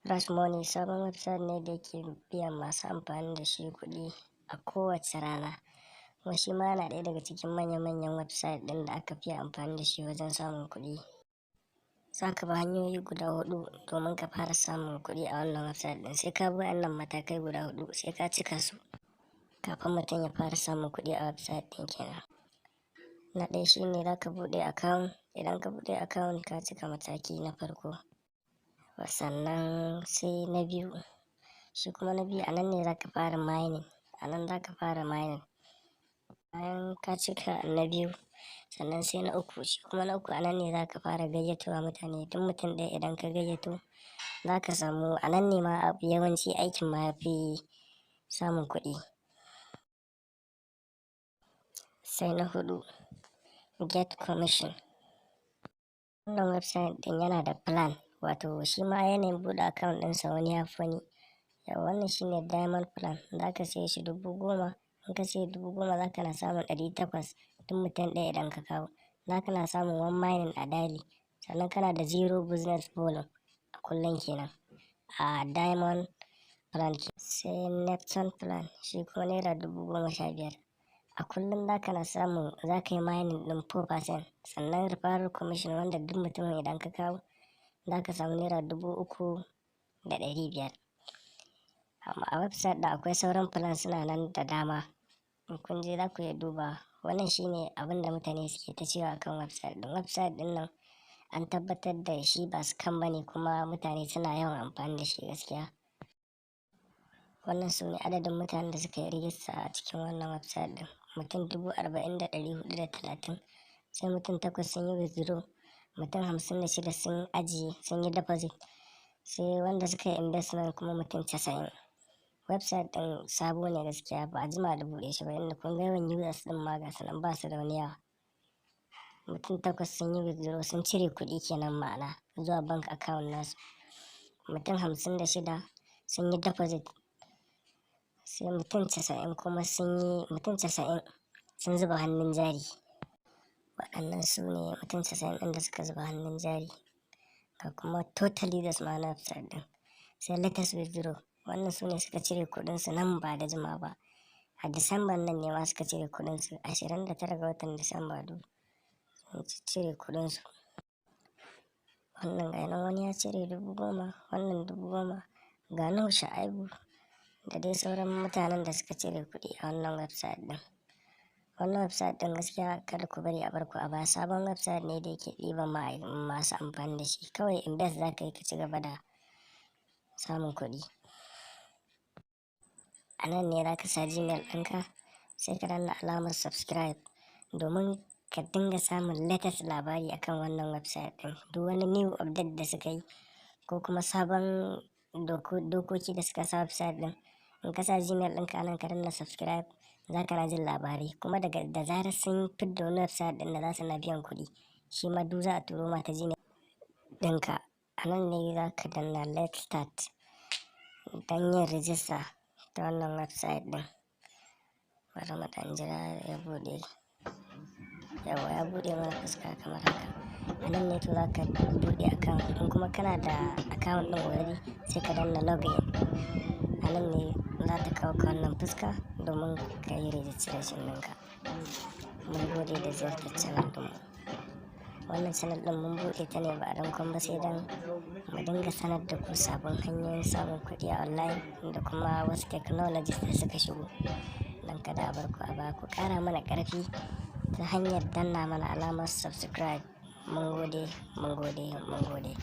Rush Money sabon website ne da yake biyan masu amfani da shi kuɗi a kowace rana. Kuma shi ma yana ɗaya daga cikin manya-manyan website ɗin da aka fi amfani da shi wajen samun kuɗi. Za ka bi hanyoyi guda huɗu domin ka fara samun kuɗi a wannan website ɗin. Sai ka bi waɗannan matakai guda huɗu, sai ka cika su kafin mutum ya fara samun kuɗi a website ɗin kenan. Na ɗaya shine za ka buɗe account. Idan ka buɗe account ka cika mataki na farko. Sannan sai na biyu, shi kuma na biyu a nan ne za ka fara mining. A nan za ka fara mining. Bayan ka cika na biyu, sannan sai na uku. Shi kuma na uku a nan ne za ka fara gayyatowa mutane. Duk mutum ɗaya idan ka gayyato, za ka samu a nan ne ma yawanci aikin ma ya fi samun kuɗi. Sai na huɗu, get commission. Wannan website ɗin yana da plan, wato shi ma yanayin buɗe account ɗinsa wani ya fi wani. Wannan shine diamond plan, za ka siye shi 10,000. In ka siya 10,000 za ka na samun 800 duk mutum ɗaya idan ka kawo. Za ka na samun 1 mining a daily. Sannan kana da 0 business volume a kullum kenan a diamond plan. Sai Neptune plan, shi kuma naira 15,000. A kullum za ka na samun, za ka yi mining ɗin 4%. Sannan referral commission wanda duk mutumin idan ka kawo za ka samu naira 3,500. Amma a website da akwai sauran plan suna nan da dama. In kun je za ku iya duba. Wannan shine abin da mutane suke ta cewa akan website ɗin. Website ɗin nan an tabbatar da shi ba scam bane kuma mutane suna yawan amfani da shi gaskiya. Wannan su ne adadin mutanen da suka yi rijista a cikin wannan website ɗin. Mutum 40,430. Sai mutum 8 sun yi withdraw. Mutum 56 sun ajiye, sun yi deposit. Sai wanda suka yi investment kuma mutum 90. Website ɗin sabo ne gaskiya, ba a jima da buɗe shi ba. Inda kun ga yawan users ɗin ma ga su nan ba su da wani yawa. Mutum 8 sun yi withdraw, sun cire kuɗi kenan ma'ana zuwa bank account nasu. Mutum 56 sun yi deposit. Sai mutum 90 kuma sun zuba hannun jari. Waɗannan su ne mutum 90 ɗin da suka zuba hannun jari. Ga kuma total users ma na website ɗin. Sai latest withdraw. Wannan su ne suka cire kuɗinsu nan ba da jima ba. A Disamba nan ne ma suka cire kuɗinsu. 29 ga watan Disamba sun cire kuɗinsu. Wannan ga nan wani ya cire 10,000, wannan 10,000. Ga Nuhu Shaibu da dai sauran mutanen da suka cire kuɗi a wannan website ɗin. Wannan website ɗin gaskiya kada ku bari a bar ku a baya. Sabon website ne da yake ɗiban masu amfani da shi. Kawai invest za ka yi ka ci gaba da samun kuɗi. A nan ne za ka sa Gmail ɗinka, sai ka danna alamar subscribe domin ka dinga samun latest labari akan wannan website ɗin. Duk wani new update da suka yi ko kuma sabon dokoki da suka sa website ɗin. In ka sa Gmail ɗinka nan ka danna subscribe, za ka na jin labari. Kuma da zarar sun fidda wani website ɗin da za su na biyan kuɗi, shi ma duk za a turo ma ta Gmail ɗinka. A nan ne za ka danna let's start don yin rijista ta wannan website ɗin. Bari mu ɗan jira ya buɗe. Yauwa ya buɗe mana fuska kamar haka. A nan ne to za ka buɗe account. In kuma kana da account ɗin already sai ka danna login. A nan ne za ta kawo ka wannan fuska domin ka yi registration ɗinka. Mun gode da ziyartar channel ɗinmu. Wannan channel ɗin mun buɗe ta ne ba don komai ba sai don mu dinga sanar da ku sabon hanyoyin samun kuɗi a online da kuma wasu technologies da suka shigo. Don kada a bar ku a baya, ku ƙara mana ƙarfi ta hanyar danna mana alamar subscribe. Mun gode, mun gode, mun gode.